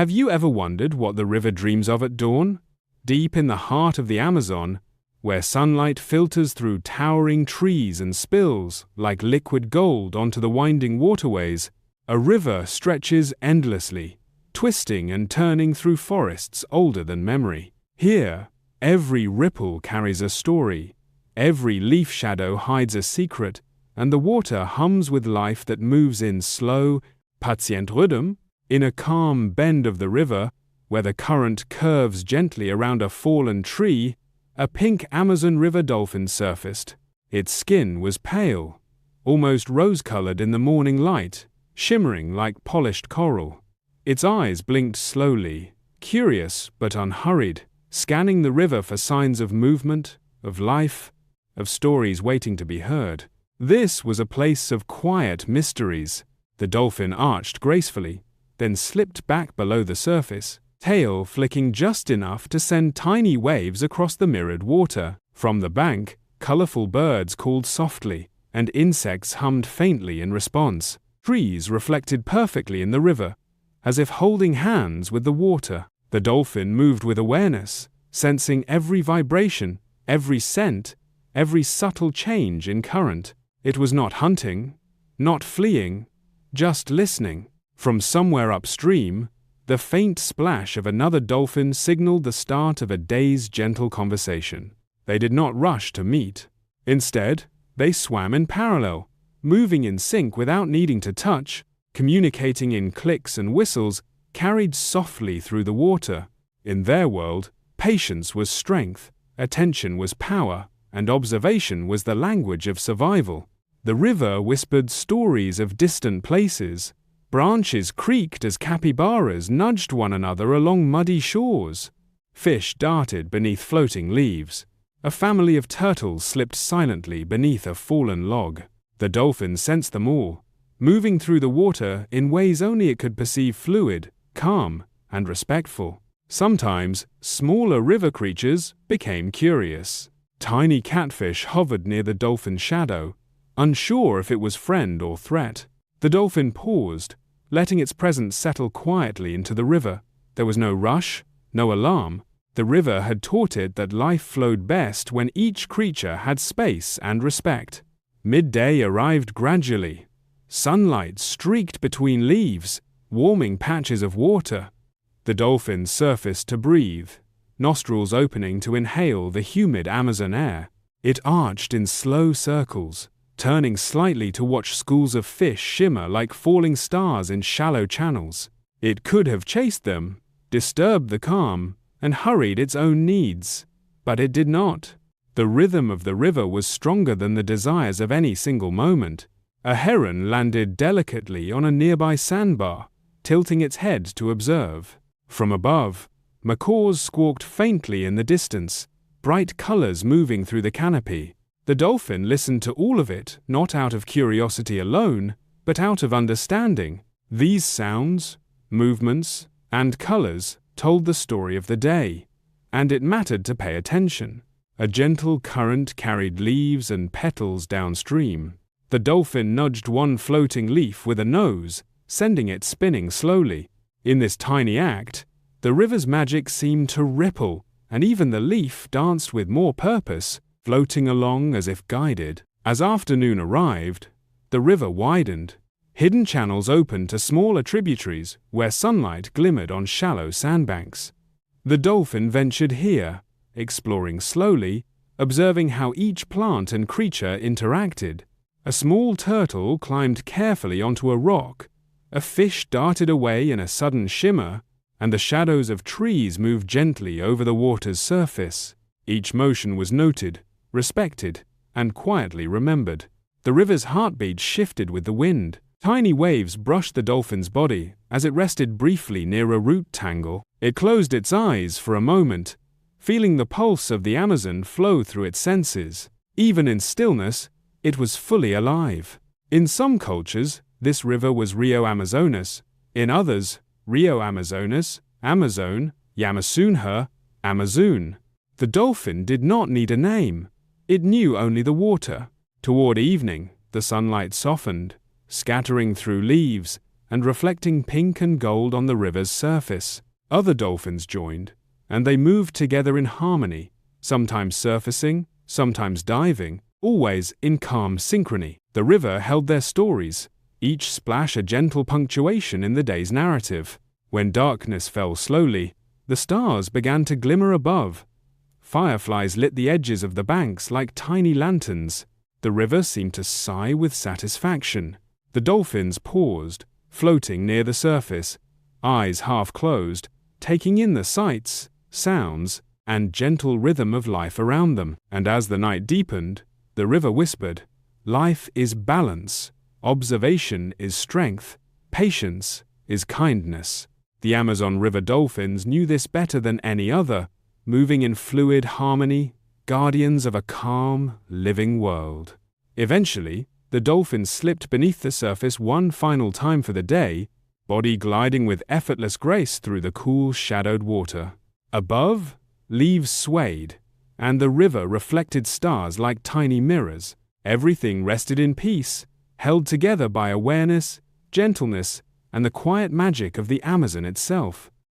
Have you ever wondered what the river dreams of at dawn? Deep in the heart of the Amazon, where sunlight filters through towering trees and spills like liquid gold onto the winding waterways, a river stretches endlessly, twisting and turning through forests older than memory. Here, every ripple carries a story, every leaf shadow hides a secret, and the water hums with life that moves in slow, patient rhythm. In a calm bend of the river, where the current curves gently around a fallen tree, a pink Amazon River dolphin surfaced. Its skin was pale, almost rose-colored in the morning light, shimmering like polished coral. Its eyes blinked slowly, curious but unhurried, scanning the river for signs of movement, of life, of stories waiting to be heard. This was a place of quiet mysteries. The dolphin arched gracefully, then slipped back below the surface, tail flicking just enough to send tiny waves across the mirrored water. From the bank, colorful birds called softly, and insects hummed faintly in response. Trees reflected perfectly in the river, as if holding hands with the water. The dolphin moved with awareness, sensing every vibration, every scent, every subtle change in current. It was not hunting, not fleeing, just listening. From somewhere upstream, the faint splash of another dolphin signaled the start of a day's gentle conversation. They did not rush to meet. Instead, they swam in parallel, moving in sync without needing to touch, communicating in clicks and whistles, carried softly through the water. In their world, patience was strength, attention was power, and observation was the language of survival. The river whispered stories of distant places. Branches creaked as capybaras nudged one another along muddy shores. Fish darted beneath floating leaves. A family of turtles slipped silently beneath a fallen log. The dolphin sensed them all, moving through the water in ways only it could perceive fluid, calm, and respectful. Sometimes, smaller river creatures became curious. Tiny catfish hovered near the dolphin's shadow, unsure if it was friend or threat. The dolphin paused, letting its presence settle quietly into the river. There was no rush, no alarm. The river had taught it that life flowed best when each creature had space and respect. Midday arrived gradually. Sunlight streaked between leaves, warming patches of water. The dolphin surfaced to breathe, nostrils opening to inhale the humid Amazon air. It arched in slow circles, turning slightly to watch schools of fish shimmer like falling stars in shallow channels. It could have chased them, disturbed the calm, and hurried its own needs, but it did not. The rhythm of the river was stronger than the desires of any single moment. A heron landed delicately on a nearby sandbar, tilting its head to observe. From above, macaws squawked faintly in the distance, bright colors moving through the canopy. The dolphin listened to all of it, not out of curiosity alone, but out of understanding. These sounds, movements, and colors told the story of the day, and it mattered to pay attention. A gentle current carried leaves and petals downstream. The dolphin nudged one floating leaf with a nose, sending it spinning slowly. In this tiny act, the river's magic seemed to ripple, and even the leaf danced with more purpose, floating along as if guided. As afternoon arrived, the river widened. Hidden channels opened to smaller tributaries where sunlight glimmered on shallow sandbanks. The dolphin ventured here, exploring slowly, observing how each plant and creature interacted. A small turtle climbed carefully onto a rock, a fish darted away in a sudden shimmer, and the shadows of trees moved gently over the water's surface. Each motion was noted, respected, and quietly remembered. The river's heartbeat shifted with the wind. Tiny waves brushed the dolphin's body as it rested briefly near a root tangle. It closed its eyes for a moment, feeling the pulse of the Amazon flow through its senses. Even in stillness, it was fully alive. In some cultures, this river was Rio Amazonas. In others, Rio Amazonas, Amazon, Yamasunha, Amazon. The dolphin did not need a name. It knew only the water. Toward evening, the sunlight softened, scattering through leaves, and reflecting pink and gold on the river's surface. Other dolphins joined, and they moved together in harmony, sometimes surfacing, sometimes diving, always in calm synchrony. The river held their stories, each splash a gentle punctuation in the day's narrative. When darkness fell slowly, the stars began to glimmer above. Fireflies lit the edges of the banks like tiny lanterns. The river seemed to sigh with satisfaction. The dolphins paused, floating near the surface, eyes half closed, taking in the sights, sounds, and gentle rhythm of life around them. And as the night deepened, the river whispered, "Life is balance, observation is strength, patience is kindness." The Amazon River dolphins knew this better than any other, moving in fluid harmony, guardians of a calm, living world. Eventually, the dolphins slipped beneath the surface one final time for the day, body gliding with effortless grace through the cool, shadowed water. Above, leaves swayed, and the river reflected stars like tiny mirrors. Everything rested in peace, held together by awareness, gentleness, and the quiet magic of the Amazon itself.